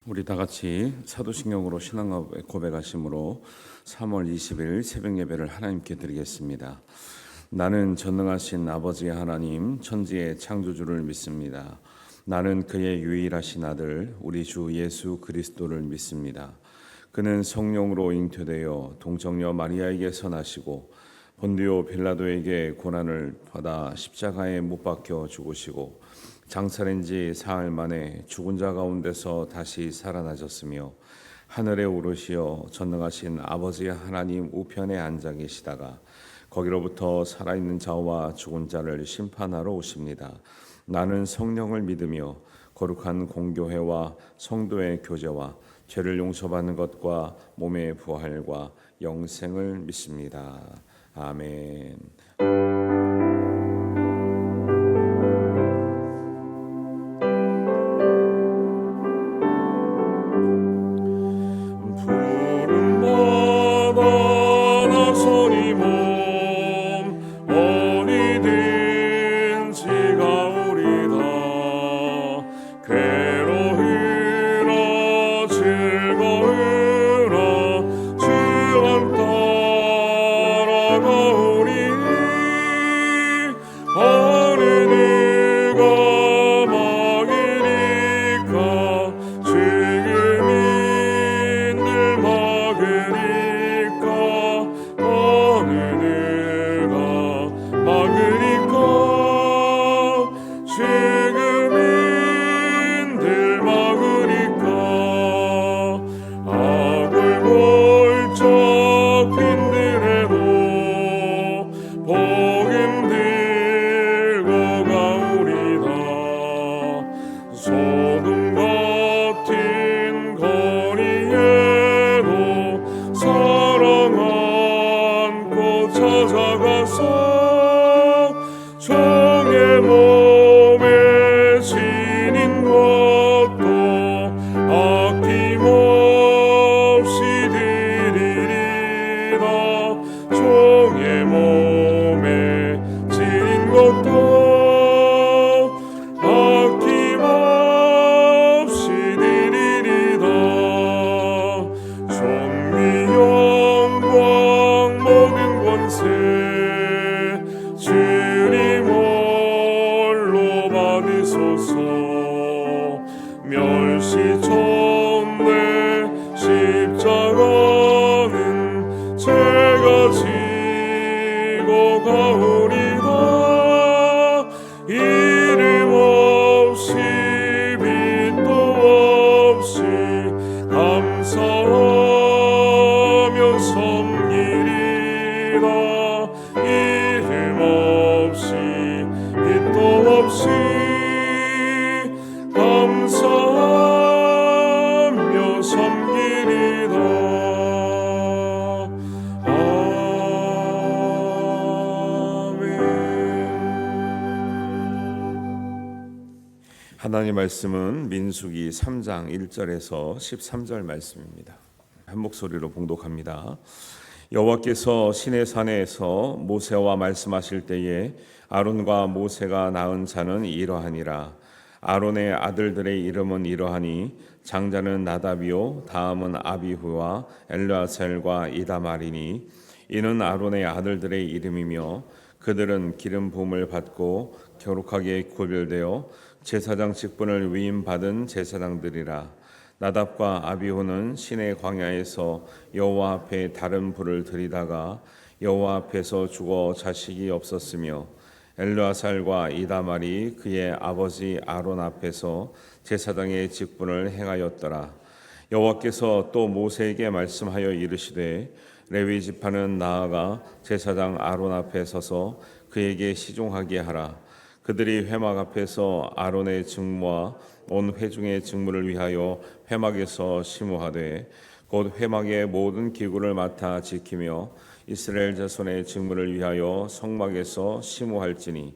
우리 다 같이 사도신경으로 신앙 고백하심으로 3월 20일 새벽 예배를 하나님께 드리겠습니다. 나는 전능하신 아버지 하나님 천지의 창조주를 믿습니다. 나는 그의 유일하신 아들 우리 주 예수 그리스도를 믿습니다. 그는 성령으로 잉태되어 동정녀 마리아에게서 나시고 본디오 빌라도에게 고난을 받아 십자가에 못 박혀 죽으시고 장사된 지 사흘 만에 죽은 자 가운데서 다시 살아나셨으며 하늘에 오르시어 전능하신 아버지 하나님 우편에 앉아 계시다가 거기로부터 살아있는 자와 죽은 자를 심판하러 오십니다. 나는 성령을 믿으며 거룩한 공교회와 성도의 교제와 죄를 용서받는 것과 몸의 부활과 영생을 믿습니다. 아멘. 하나님의 말씀은 민수기 3장 1절에서 13절 말씀입니다. 한 목소리로 봉독합니다. 여호와께서 시내산에서 모세와 말씀하실 때에 아론과 모세가 낳은 자는 이러하니라. 아론의 아들들의 이름은 이러하니 장자는 나답이요 다음은 아비후와 엘르아살과 이다말이니 이는 아론의 아들들의 이름이며 그들은 기름 부음을 받고 거룩하게 구별되어 제사장 직분을 위임받은 제사장들이라. 나답과 아비후는 시내 광야에서 여호와 앞에 다른 불을 들이다가 여호와 앞에서 죽어 자식이 없었으며 엘르아살과 이다말이 그의 아버지 아론 앞에서 제사장의 직분을 행하였더라. 여호와께서 또 모세에게 말씀하여 이르시되 레위 지파는 나아가 제사장 아론 앞에 서서 그에게 시종하게 하라. 그들이 회막 앞에서 아론의 직무와 온 회중의 직무를 위하여 회막에서 심우하되 곧 회막의 모든 기구를 맡아 지키며 이스라엘 자손의 직무를 위하여 성막에서 심우할지니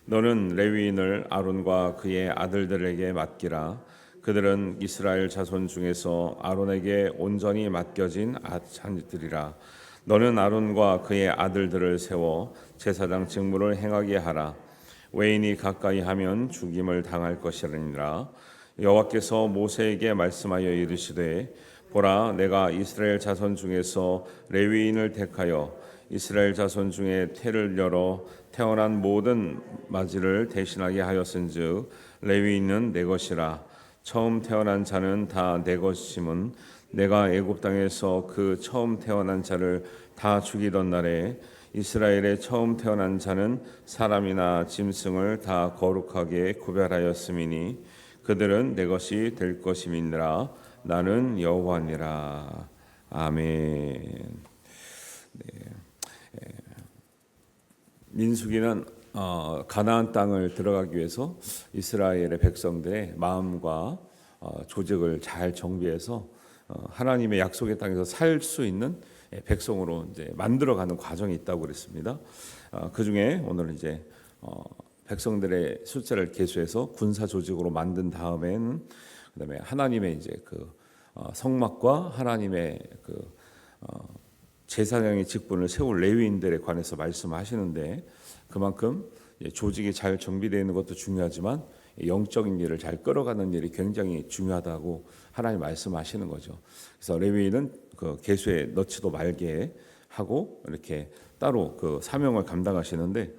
너는 레위인을 아론과 그의 아들들에게 맡기라. 그들은 이스라엘 자손 중에서 아론에게 온전히 맡겨진 자들이라. 너는 아론과 그의 아들들을 세워 제사장 직무를 행하게 하라. 외인이 가까이 하면 죽임을 당할 것이니라. 여호와께서 모세에게 말씀하여 이르시되 보라 내가 이스라엘 자손 중에서 레위인을 택하여 이스라엘 자손 중에 태를 열어 태어난 모든 맞이를 대신하게 하였은즉 레위인은 내 것이라. 처음 태어난 자는 다 내 것임은 내가 애굽 땅에서 그 처음 태어난 자를 다 죽이던 날에 이스라엘의 처음 태어난 자는 사람이나 짐승을 다 거룩하게 구별하였음이니 그들은 내 것이 될 것임이니라. 나는 여호와니라. 아멘. 민수기는 가나안 땅을 들어가기 위해서 이스라엘의 백성들의 마음과 조직을 잘 정비해서 하나님의 약속의 땅에서 살 수 있는 백성으로 이제 만들어가는 과정이 있다고 그랬습니다. 그 중에 오늘 이제 백성들의 숫자를 계수해서 군사 조직으로 만든 다음에는 그다음에 하나님의 이제 그 성막과 하나님의 그 제사장의 직분을 세울 레위인들에 관해서 말씀하시는데 그만큼 조직이 잘 정비되어 있는 것도 중요하지만 영적인 일을 잘 끌어가는 일이 굉장히 중요하다고 하나님 말씀하시는 거죠. 그래서 레위인은 그 계수에 넣지도 말게 하고 이렇게 따로 그 사명을 감당하시는데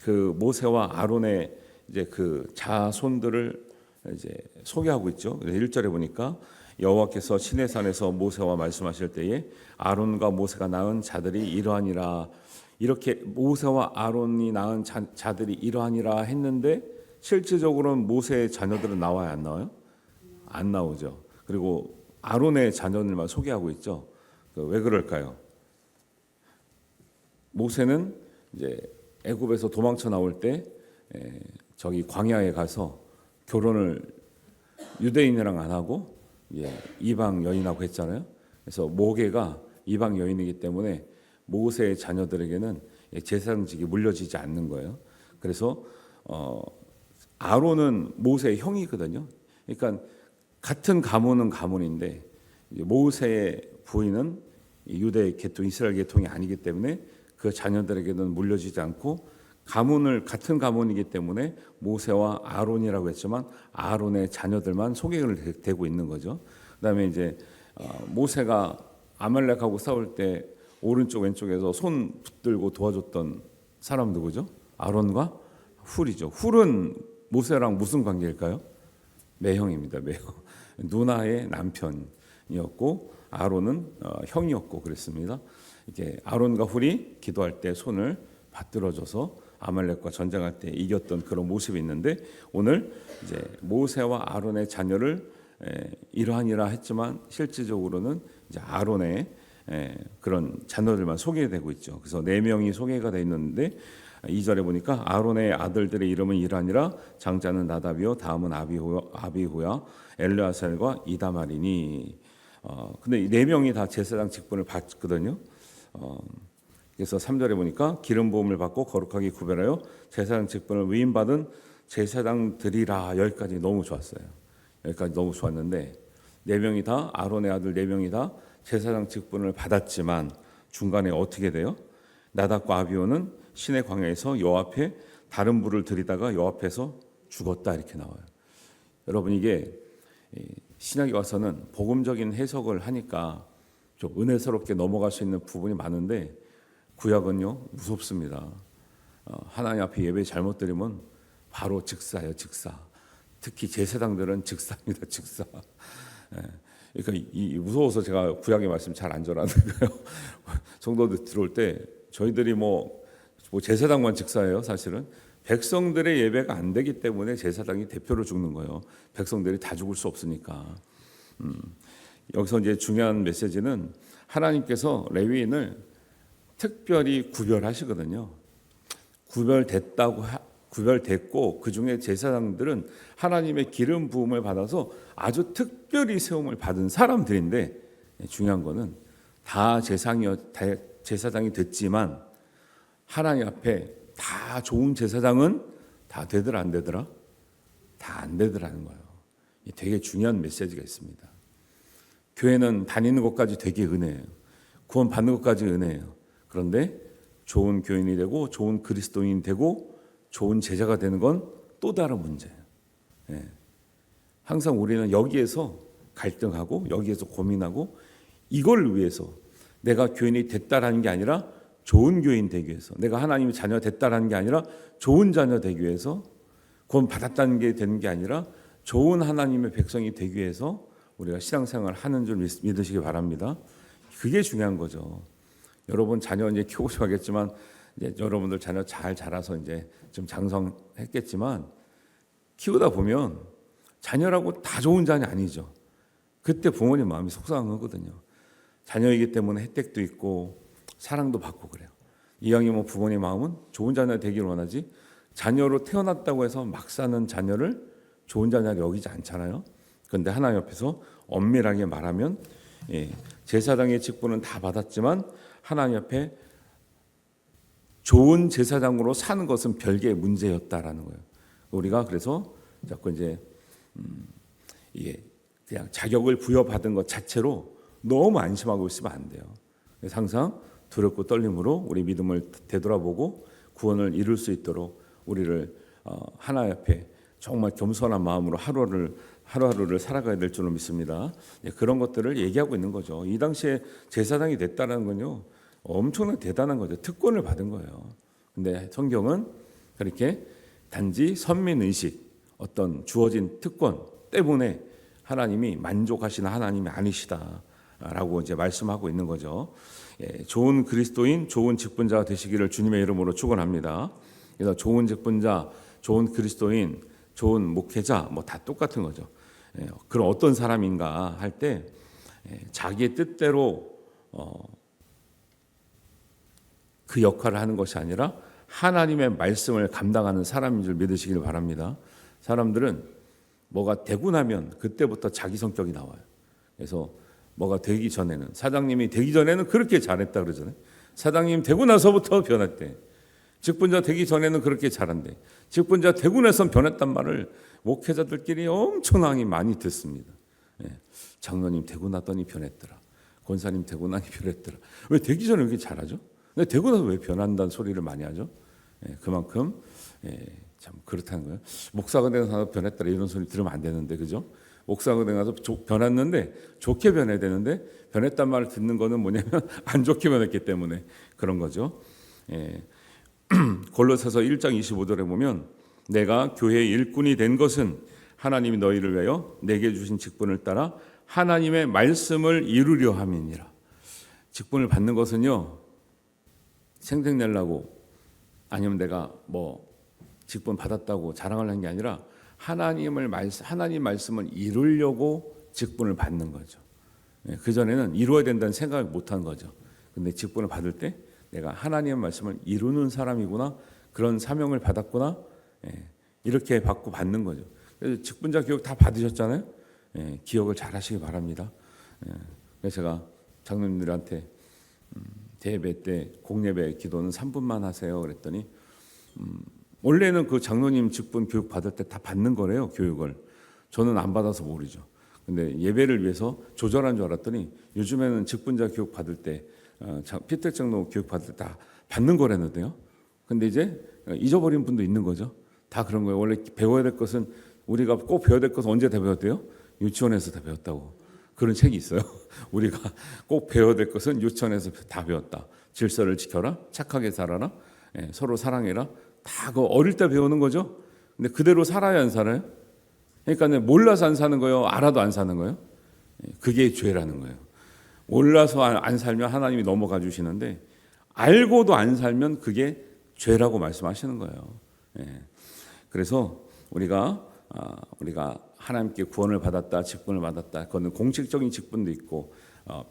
그 모세와 아론의 이제 그 자손들을 이제 소개하고 있죠. 1절에 보니까 여호와께서 시내산에서 모세와 말씀하실 때에 아론과 모세가 낳은 자들이 이러하니라. 이렇게 모세와 아론이 낳은 자들이 이러하니라 했는데 실질적으로는 모세의 자녀들은 나와요, 안 나와요? 안 나오죠. 그리고 아론의 자녀들만 소개하고 있죠. 왜 그럴까요? 모세는 이제 애굽에서 도망쳐 나올 때 저기 광야에 가서 결혼을 유대인이랑 안 하고 이방 여인하고 했잖아요. 그래서 모계가 이방 여인이기 때문에 모세의 자녀들에게는 제사장직이 물려지지 않는 거예요. 그래서 아론은 모세의 형이거든요. 그러니까 같은 가문은 가문인데 모세의 부인은 유대 계통, 이스라엘 계통이 아니기 때문에 그 자녀들에게는 물려지지 않고 가문을 같은 가문이기 때문에 모세와 아론이라고 했지만 아론의 자녀들만 소개를 되고 있는 거죠. 그다음에 이제 모세가 아말렉하고 싸울 때 오른쪽 왼쪽에서 손 붙들고 도와줬던 사람 누구죠? 아론과 훌이죠. 훌은 모세랑 무슨 관계일까요? 매형입니다. 매형. 누나의 남편이었고 아론은 형이었고 그랬습니다. 이게 아론과 훌이 기도할 때 손을 받들어줘서 아말렉과 전쟁할 때 이겼던 그런 모습이 있는데 오늘 이제 모세와 아론의 자녀를 이러하니라 했지만 실질적으로는 이제 아론의 그런 자녀들만 소개되고 있죠. 그래서 4명이 소개가 돼 있는데 2절에 보니까 아론의 아들들의 이름은 이러하니라. 장자는 나답이요 다음은 아비후야 엘르아살과 이다말이니. 근데 이 4명이 다 제사장 직분을 받거든요. 그래서 3절에 보니까 기름 부음을 받고 거룩하게 구별하여 제사장 직분을 위임받은 제사장들이라. 여기까지 너무 좋았어요. 여기까지 너무 좋았는데 4명이 다 아론의 아들 4명이 다 제사장 직분을 받았지만 중간에 어떻게 돼요? 나답과 아비후는 시내 광야에서 여호와 앞에 다른 불을 들이다가 여호와 앞에서 죽었다 이렇게 나와요. 여러분 이게 신약에 와서는 복음적인 해석을 하니까 좀 은혜스럽게 넘어갈 수 있는 부분이 많은데 구약은요 무섭습니다. 하나님 앞에 예배 잘못 드리면 바로 즉사예요, 즉사. 특히 제사장들은 즉사입니다, 즉사. 그러니까 무서워서 제가 구약의 말씀 잘 안 전하는 거예요. 성도들 들어올 때 저희들이 뭐 제사장만 즉사예요, 사실은. 백성들의 예배가 안 되기 때문에 제사장이 대표로 죽는 거예요. 백성들이 다 죽을 수 없으니까. 여기서 이제 중요한 메시지는 하나님께서 레위인을 특별히 구별하시거든요. 구별됐고 그 중에 제사장들은 하나님의 기름 부음을 받아서 아주 특별히 세움을 받은 사람들인데 중요한 거는 다 제사장이 됐지만 하나님 앞에 다 좋은 제사장은 다 되더라 안 되더라? 다 안 되더라는 거예요. 되게 중요한 메시지가 있습니다. 교회는 다니는 것까지 되게 은혜예요. 구원 받는 것까지 은혜예요. 그런데 좋은 교인이 되고 좋은 그리스도인이 되고 좋은 제자가 되는 건 또 다른 문제예요. 항상 우리는 여기에서 갈등하고 여기에서 고민하고 이걸 위해서 내가 교인이 됐다라는 게 아니라 좋은 교인 되기 위해서, 내가 하나님의 자녀 됐다라는 게 아니라 좋은 자녀 되기 위해서, 구원 받았다는 게 되는 게 아니라 좋은 하나님의 백성이 되기 위해서 우리가 신앙생활을 하는 줄 믿으시기 바랍니다. 그게 중요한 거죠. 여러분 자녀 이제 키우고 싶겠지만 이제 여러분들 자녀 잘 자라서 이제 좀 장성했겠지만 키우다 보면 자녀라고 다 좋은 자녀 아니죠. 그때 부모님 마음이 속상하거든요. 자녀이기 때문에 혜택도 있고 사랑도 받고 그래요. 이왕이면 부모님 마음은 좋은 자녀 되기를 원하지, 자녀로 태어났다고 해서 막 사는 자녀를 좋은 자녀로 여기지 않잖아요. 그런데 하나님 앞에서 엄밀하게 말하면 제사장의 직분은 다 받았지만 하나님 앞에 좋은 제사장으로 사는 것은 별개의 문제였다라는 거예요. 우리가 그래서 자꾸 이제 그냥 자격을 부여받은 것 자체로 너무 안심하고 있으면 안 돼요. 그래서 항상 두렵고 떨림으로 우리 믿음을 되돌아보고 구원을 이룰 수 있도록 우리를 하나님 앞에 정말 겸손한 마음으로 하루하루를 살아가야 될 줄로 믿습니다. 그런 것들을 얘기하고 있는 거죠. 이 당시에 제사장이 됐다는 건요, 엄청나게 대단한 거죠. 특권을 받은 거예요. 근데 성경은 그렇게 단지 선민의식, 어떤 주어진 특권 때문에 하나님이 만족하시는 하나님이 아니시다라고 이제 말씀하고 있는 거죠. 좋은 그리스도인, 좋은 직분자 되시기를 주님의 이름으로 축원합니다. 그래서 좋은 직분자, 좋은 그리스도인, 좋은 목회자 뭐 다 똑같은 거죠. 그럼 어떤 사람인가 할 때 자기의 뜻대로 그 역할을 하는 것이 아니라 하나님의 말씀을 감당하는 사람인 줄 믿으시길 바랍니다. 사람들은 뭐가 되고 나면 그때부터 자기 성격이 나와요. 그래서 뭐가 되기 전에는, 사장님이 되기 전에는 그렇게 잘했다 그러잖아요. 사장님 되고 나서부터 변했대. 직분자 되기 전에는 그렇게 잘한대. 직분자 되고 나서 변했단 말을 목회자들끼리 엄청나게 많이 듣습니다. 장로님 되고 나더니 변했더라. 권사님 되고 나니 변했더라. 왜 되기 전에 이렇게 잘하죠? 근데 되고 나서 왜 변한다는 소리를 많이 하죠? 그만큼 참 그렇다는 거예요. 목사가 되고 변했더라 이런 소리 들으면 안 되는데, 그죠? 목사가 되고 변했는데 좋게 변해야 되는데 변했단 말을 듣는 거는 뭐냐면 안 좋게 변했기 때문에 그런 거죠. 골로새서 1장 25절에 보면 내가 교회의 일꾼이 된 것은 하나님이 너희를 위하여 내게 주신 직분을 따라 하나님의 말씀을 이루려 함이니라. 직분을 받는 것은요, 생색내려고 아니면 내가 뭐 직분 받았다고 자랑하려는 게 아니라 하나님 말씀을 이루려고 직분을 받는 거죠. 그전에는 이루어야 된다는 생각을 못한 거죠. 근데 직분을 받을 때 내가 하나님의 말씀을 이루는 사람이구나, 그런 사명을 받았구나, 이렇게 받는 거죠. 그래서 직분자 교육 다 받으셨잖아요. 기억을 잘 하시기 바랍니다. 그래서 제가 장로님들한테 대예배 때 공예배 기도는 3분만 하세요 그랬더니 원래는 그 장로님 직분 교육 받을 때 다 받는 거래요, 교육을. 저는 안 받아서 모르죠. 근데 예배를 위해서 조절한 줄 알았더니 요즘에는 직분자 교육 받을 때 피터 장로 교육 받을 때 다 받는 거라는데요. 근데 이제 잊어버린 분도 있는 거죠. 다 그런 거예요. 원래 배워야 될 것은, 우리가 꼭 배워야 될 것은 언제 다 배웠대요? 유치원에서 다 배웠다고. 그런 책이 있어요. 우리가 꼭 배워야 될 것은 유치원에서 다 배웠다. 질서를 지켜라, 착하게 살아라, 서로 사랑해라. 다 그 어릴 때 배우는 거죠. 근데 그대로 살아야 안 살아요? 그러니까 몰라서 안 사는 거예요? 알아도 안 사는 거예요? 그게 죄라는 거예요. 몰라서 안 살면 하나님이 넘어가 주시는데 알고도 안 살면 그게 죄라고 말씀하시는 거예요. 그래서 우리가 하나님께 구원을 받았다, 직분을 받았다. 그거는 공식적인 직분도 있고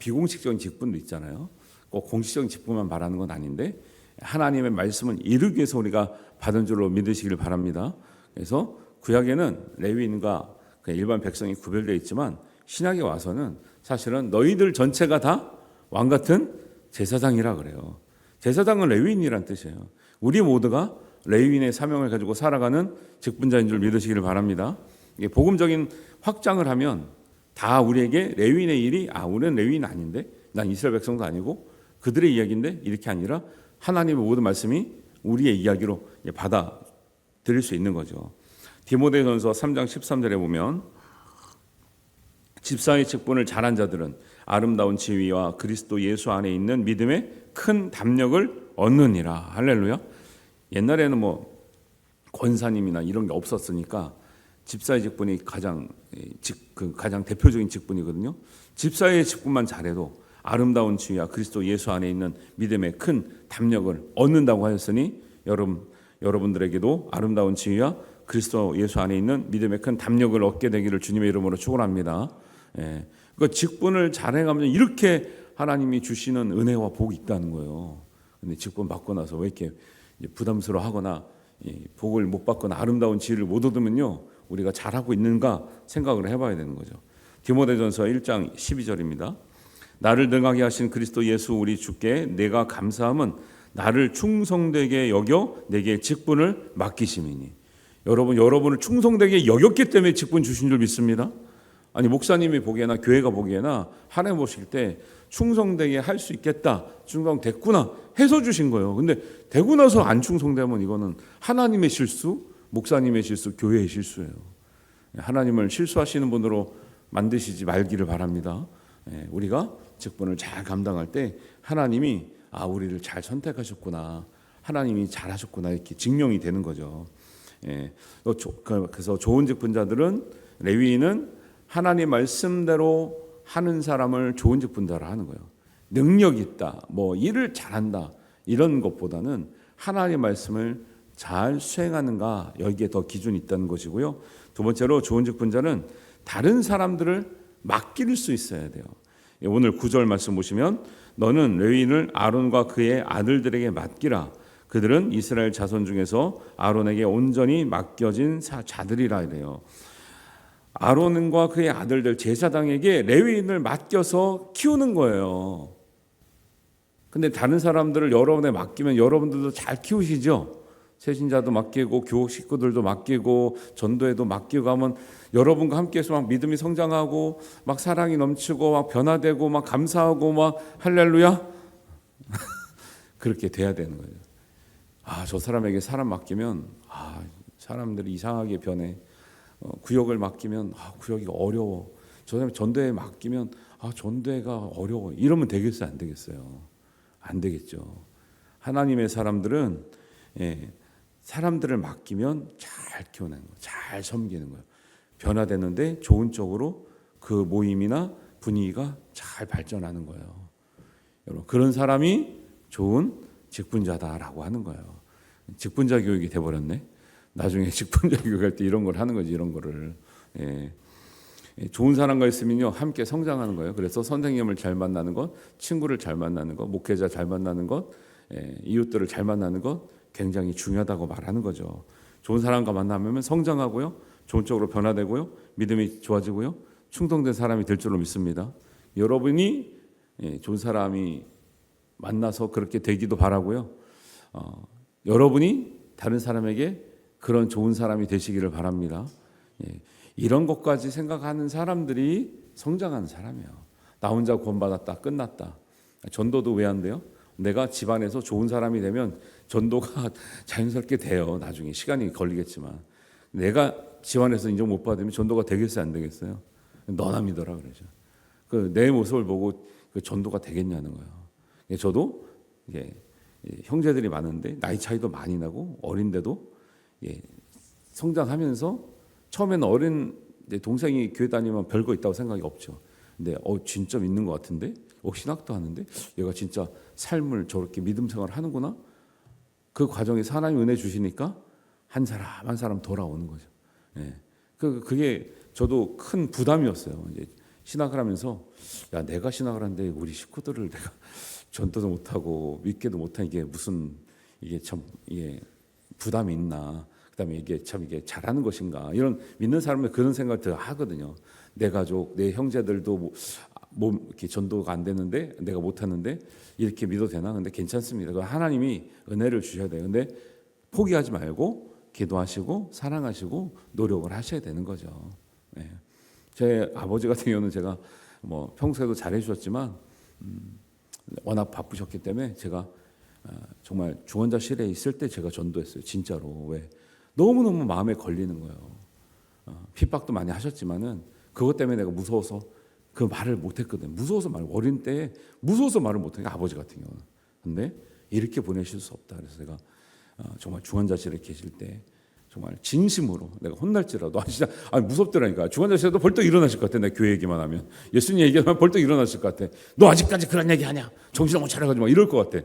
비공식적인 직분도 있잖아요. 꼭 공식적인 직분만 말하는 건 아닌데 하나님의 말씀을 이루기 위해서 우리가 받은 줄로 믿으시길 바랍니다. 그래서 구약에는 레위인과 일반 백성이 구별되어 있지만 신약에 와서는 사실은 너희들 전체가 다 왕 같은 제사장이라 그래요. 제사장은 레위인이란 뜻이에요. 우리 모두가 레위인의 사명을 가지고 살아가는 직분자인 줄 믿으시기를 바랍니다. 이게 복음적인 확장을 하면 다 우리에게 레위인의 일이, 우리는 레위인 아닌데, 난 이스라엘 백성도 아니고 그들의 이야기인데, 이렇게 아니라 하나님의 모든 말씀이 우리의 이야기로 받아들일 수 있는 거죠. 디모데전서 3장 13절에 보면 집사의 직분을 잘한 자들은 아름다운 지위와 그리스도 예수 안에 있는 믿음의 큰 담력을 얻느니라. 할렐루야. 옛날에는 뭐 권사님이나 이런 게 없었으니까 집사의 직분이 가장 대표적인 직분이거든요. 집사의 직분만 잘해도 아름다운 지위와 그리스도 예수 안에 있는 믿음의 큰 담력을 얻는다고 하였으니 여러분들에게도 아름다운 지위와 그리스도 예수 안에 있는 믿음의 큰 담력을 얻게 되기를 주님의 이름으로 축원합니다. 그 직분을 잘해가면 이렇게 하나님이 주시는 은혜와 복이 있다는 거예요. 근데 직분 받고 나서 왜 이렇게 부담스러워하거나 복을 못 받거나 아름다운 지위를 못 얻으면요, 우리가 잘하고 있는가 생각을 해봐야 되는 거죠. 디모데전서 1장 12절입니다. 나를 능하게 하신 그리스도 예수 우리 주께 내가 감사함은 나를 충성되게 여겨 내게 직분을 맡기심이니. 여러분을 충성되게 여겼기 때문에 직분 주신 줄 믿습니다. 아니 목사님이 보기에나 교회가 보기에나 하나님 보실 때 충성되게 할 수 있겠다, 충성됐구나 해서 주신 거예요. 근데 되고 나서 안 충성되면 이거는 하나님의 실수, 목사님의 실수, 교회의 실수예요. 하나님을 실수하시는 분으로 만드시지 말기를 바랍니다. 우리가 직분을 잘 감당할 때 하나님이 우리를 잘 선택하셨구나, 하나님이 잘하셨구나 이렇게 증명이 되는 거죠. 그래서 좋은 직분자들은, 레위인은 하나님 말씀대로 하는 사람을 좋은 직분자라 하는 거예요. 능력 있다, 뭐 일을 잘한다 이런 것보다는 하나님의 말씀을 잘 수행하는가, 여기에 더 기준이 있다는 것이고요. 두 번째로 좋은 직분자는 다른 사람들을 맡길 수 있어야 돼요. 오늘 9절 말씀 보시면 너는 레위인을 아론과 그의 아들들에게 맡기라. 그들은 이스라엘 자손 중에서 아론에게 온전히 맡겨진 자들이라 이래요. 아론과 그의 아들들 제사장에게 레위인을 맡겨서 키우는 거예요. 근데 다른 사람들을 여러분에 맡기면 여러분들도 잘 키우시죠? 세신자도 맡기고 교육 식구들도 맡기고 전도에도 맡기고 하면 여러분과 함께해서 막 믿음이 성장하고 막 사랑이 넘치고 막 변화되고 막 감사하고 막 할렐루야 그렇게 돼야 되는 거예요. 저 사람에게 사람 맡기면 사람들이 이상하게 변해. 구역을 맡기면 구역이 어려워. 저 사람 전도에 맡기면 전도회가 어려워. 이러면 되겠어요, 안 되겠어요? 안 되겠죠. 하나님의 사람들은 사람들을 맡기면 잘 키워내는 거예요. 잘 섬기는 거예요. 변화되는데 좋은 쪽으로 그 모임이나 분위기가 잘 발전하는 거예요. 여러분, 그런 사람이 좋은 직분자다라고 하는 거예요. 직분자 교육이 돼버렸네. 나중에 직분자 교육할 때 이런 걸 하는 거지, 이런 거를. 좋은 사람과 있으면요, 함께 성장하는 거예요. 그래서 선생님을 잘 만나는 것, 친구를 잘 만나는 것, 목회자 잘 만나는 것, 이웃들을 잘 만나는 것 굉장히 중요하다고 말하는 거죠. 좋은 사람과 만나면 성장하고요, 좋은 쪽으로 변화되고요, 믿음이 좋아지고요, 충성된 사람이 될 줄로 믿습니다. 여러분이 좋은 사람이 만나서 그렇게 되기도 바라고요. 여러분이 다른 사람에게 그런 좋은 사람이 되시기를 바랍니다. 이런 것까지 생각하는 사람들이 성장하는 사람이에요. 나 혼자 구원받았다, 끝났다. 전도도 왜 안 돼요? 내가 집안에서 좋은 사람이 되면 전도가 자연스럽게 돼요. 나중에 시간이 걸리겠지만 내가 집안에서 인정 못 받으면 전도가 되겠어요, 안 되겠어요? 너나 믿어라 그러죠. 내 모습을 보고 전도가 되겠냐는 거예요. 저도 형제들이 많은데 나이 차이도 많이 나고 어린데도 성장하면서 처음에는 어린 동생이 교회 다니면 별거 있다고 생각이 없죠. 근데 진짜 믿는 것 같은데, 신학도 하는데 얘가 진짜 삶을 저렇게 믿음 생활을 하는구나. 그 과정에서 하나님 은혜 주시니까 한 사람 한 사람 돌아오는 거죠. 그게 저도 큰 부담이었어요. 이제 신학을 하면서 내가 신학을 하는데 우리 식구들을 내가 전도도 못하고 믿게도 못한 이게 무슨 이게 부담이 있나. 그다음에 이게 잘하는 것인가, 이런 믿는 사람은 그런 생각을 더 하거든요. 내 가족, 내 형제들도 이렇게 전도가 안 되는데 내가 못하는데 이렇게 믿어도 되나? 근데 괜찮습니다. 하나님이 은혜를 주셔야 돼요. 근데 포기하지 말고 기도하시고 사랑하시고 노력을 하셔야 되는 거죠. 제 아버지 같은 경우는 제가 평소에도 잘해주셨지만 워낙 바쁘셨기 때문에 제가 정말 중환자실에 있을 때 제가 전도했어요. 진짜로. 왜? 너무너무 마음에 걸리는 거예요. 핍박도 많이 하셨지만은 그것 때문에 내가 무서워서 그 말을 못했거든. 무서워서 어린 때 무서워서 말을 못하는 게 아버지 같은 경우는. 근데 이렇게 보내실 수 없다. 그래서 제가 정말 중환자실에 계실 때 정말 진심으로 내가 혼날지라도 진짜 무섭더라니까. 중환자실에도 벌떡 일어나실 것 같아. 내가 교회 얘기만 하면, 예수님 얘기하면 벌떡 일어나실 것 같아. 너 아직까지 그런 얘기 하냐? 정신을 못 차려가지고 막 이럴 것 같아.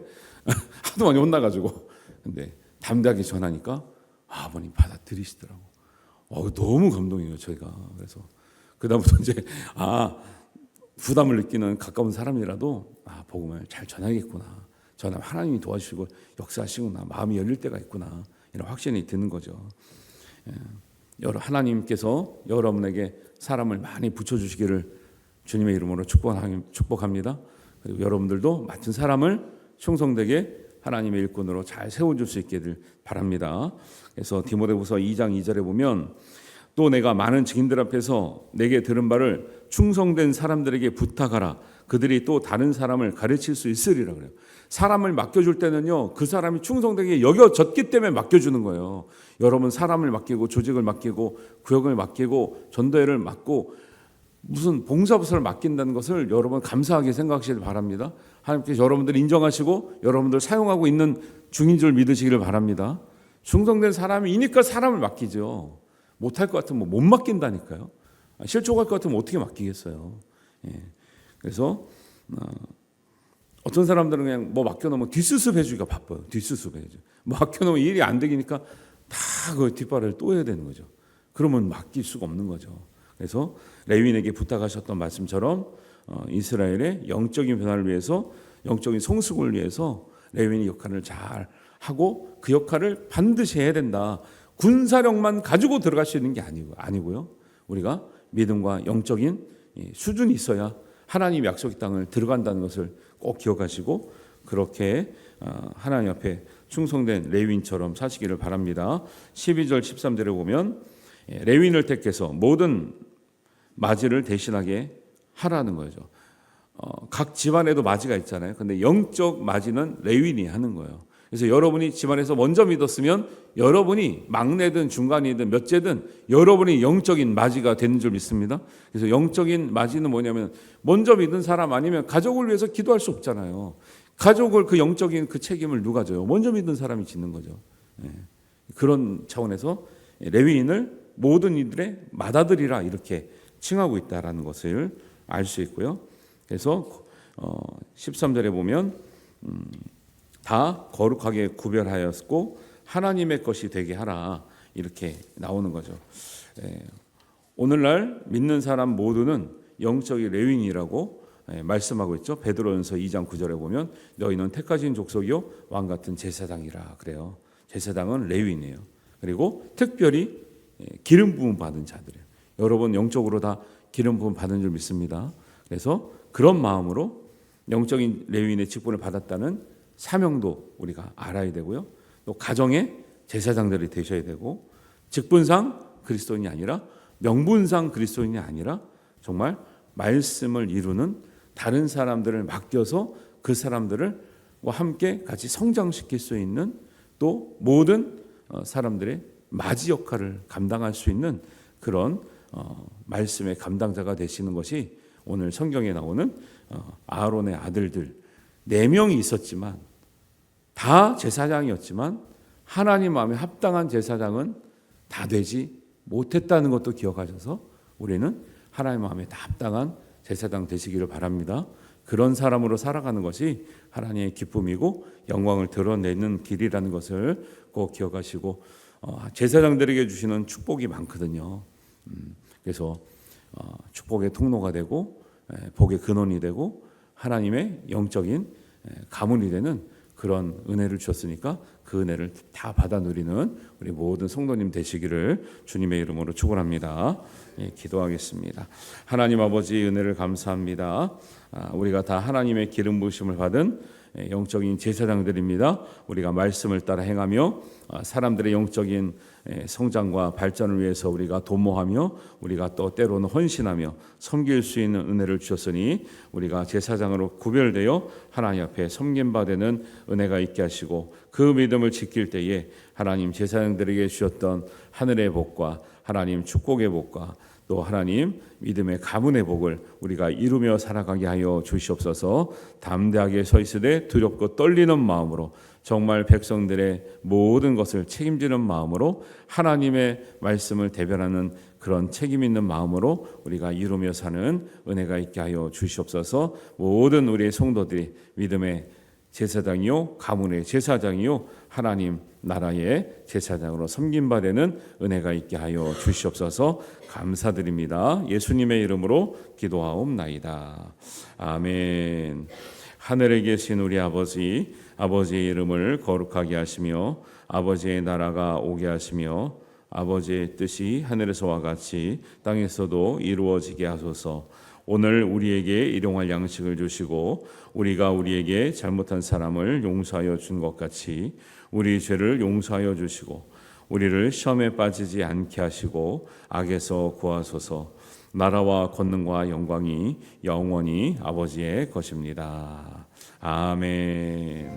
하도 많이 혼나가지고. 근데 담대하게 전하니까 아버님 받아들이시더라고. 너무 감동이에요, 저희가. 그래서 그다음부터 이제 부담을 느끼는 가까운 사람이라도 복음을 잘 전하겠구나. 전하면 하나님이 도와주시고 역사하시구나. 마음이 열릴 때가 있구나. 이런 확신이 드는 거죠. 하나님께서 여러분에게 사람을 많이 붙여주시기를 주님의 이름으로 축복합니다. 그리고 여러분들도 맡은 사람을 충성되게 하나님의 일꾼으로 잘 세워줄 수 있기를 바랍니다. 그래서 디모데후서 2장 2절에 보면 또 내가 많은 증인들 앞에서 내게 들은 바를 충성된 사람들에게 부탁하라. 그들이 또 다른 사람을 가르칠 수 있으리라 그래요. 사람을 맡겨줄 때는요, 그 사람이 충성되게 여겨졌기 때문에 맡겨주는 거예요. 여러분 사람을 맡기고 조직을 맡기고 구역을 맡기고 전도회를 맡고 무슨 봉사부서를 맡긴다는 것을 여러분 감사하게 생각하시길 바랍니다. 하나님께서 여러분들 인정하시고 여러분들 사용하고 있는 중인 줄 믿으시기를 바랍니다. 충성된 사람이니까 사람을 맡기죠. 못할 것 같으면 못 맡긴다니까요. 실족할 것 같으면 어떻게 맡기겠어요. 그래서 어떤 사람들은 그냥 맡겨놓으면 뒷수습 해주기가 바빠요. 뒷수습 해줘. 맡겨놓으면 일이 안 되니까 다 그 뒷발을 또 해야 되는 거죠. 그러면 맡길 수가 없는 거죠. 그래서 레위인에게 부탁하셨던 말씀처럼 이스라엘의 영적인 변화를 위해서, 영적인 성숙을 위해서 레위인의 역할을 잘 하고 그 역할을 반드시 해야 된다. 군사력만 가지고 들어갈 수 있는 게 아니고요. 우리가 믿음과 영적인 수준이 있어야 하나님 약속의 땅을 들어간다는 것을 꼭 기억하시고 그렇게 하나님 앞에 충성된 레위인처럼 사시기를 바랍니다. 12절 13절에 보면 레위인을 택해서 모든 맞이를 대신하게 하라는 거죠. 각 집안에도 맞이가 있잖아요. 근데 영적 맞이는 레위인이 하는 거예요. 그래서 여러분이 집안에서 먼저 믿었으면 여러분이 막내든 중간이든 몇째든 여러분이 영적인 맞이가 되는 줄 믿습니다. 그래서 영적인 맞이는 뭐냐면 먼저 믿은 사람 아니면 가족을 위해서 기도할 수 없잖아요. 가족을 그 영적인 그 책임을 누가 져요? 먼저 믿은 사람이 짓는 거죠. 그런 차원에서 레위인을 모든 이들의 맏아들이라 이렇게 칭하고 있다라는 것을 알 수 있고요. 그래서 13절에 보면 다 거룩하게 구별하였고 하나님의 것이 되게 하라 이렇게 나오는 거죠. 오늘날 믿는 사람 모두는 영적인 레위인이라고 말씀하고 있죠. 베드로전서 2장 9절에 보면 너희는 택하신 족속이요 왕 같은 제사장이라 그래요. 제사장은 레위인이에요. 그리고 특별히 기름 부음 받은 자들이에요. 여러분 영적으로 다 기름 부음 받은 줄 믿습니다. 그래서 그런 마음으로 영적인 레위인의 직분을 받았다는 사명도 우리가 알아야 되고요. 또 가정의 제사장들이 되셔야 되고 직분상 그리스도인이 아니라 명분상 그리스도인이 아니라 정말 말씀을 이루는 다른 사람들을 맡겨서 그 사람들과 함께 같이 성장시킬 수 있는 또 모든 사람들의 맞이 역할을 감당할 수 있는 그런 말씀의 감당자가 되시는 것이 오늘 성경에 나오는 아론의 아들들 4명이 있었지만 다 제사장이었지만 하나님 마음에 합당한 제사장은 다 되지 못했다는 것도 기억하셔서 우리는 하나님 마음에 다 합당한 제사장 되시기를 바랍니다. 그런 사람으로 살아가는 것이 하나님의 기쁨이고 영광을 드러내는 길이라는 것을 꼭 기억하시고 제사장들에게 주시는 축복이 많거든요. 그래서 축복의 통로가 되고 복의 근원이 되고 하나님의 영적인 가문이 되는 그런 은혜를 주셨으니까 그 은혜를 다 받아 누리는 우리 모든 성도님 되시기를 주님의 이름으로 축원합니다. 기도하겠습니다. 하나님 아버지 은혜를 감사합니다. 우리가 다 하나님의 기름 부으심을 받은 영적인 제사장들입니다. 우리가 말씀을 따라 행하며 사람들의 영적인 성장과 발전을 위해서 우리가 도모하며 우리가 또 때로는 헌신하며 섬길 수 있는 은혜를 주셨으니 우리가 제사장으로 구별되어 하나님 앞에 섬김받는 은혜가 있게 하시고 그 믿음을 지킬 때에 하나님 제사장들에게 주셨던 하늘의 복과 하나님 축복의 복과 또 하나님 믿음의 가문의 복을 우리가 이루며 살아가게 하여 주시옵소서. 담대하게 서 있으되 두렵고 떨리는 마음으로 정말 백성들의 모든 것을 책임지는 마음으로 하나님의 말씀을 대변하는 그런 책임 있는 마음으로 우리가 이루며 사는 은혜가 있게 하여 주시옵소서. 모든 우리의 성도들이 믿음의 제사장이요 가문의 제사장이요 하나님 나라의 제사장으로 섬김받는 은혜가 있게 하여 주시옵소서. 감사드립니다. 예수님의 이름으로 기도하옵나이다. 아멘. 하늘에 계신 우리 아버지, 아버지의 이름을 거룩하게 하시며 아버지의 나라가 오게 하시며 아버지의 뜻이 하늘에서와 같이 땅에서도 이루어지게 하소서. 오늘 우리에게 일용할 양식을 주시고 우리가 우리에게 잘못한 사람을 용서하여 준 것 같이 우리 죄를 용서하여 주시고 우리를 시험에 빠지지 않게 하시고 악에서 구하소서. 나라와 권능과 영광이 영원히 아버지의 것입니다. 아멘.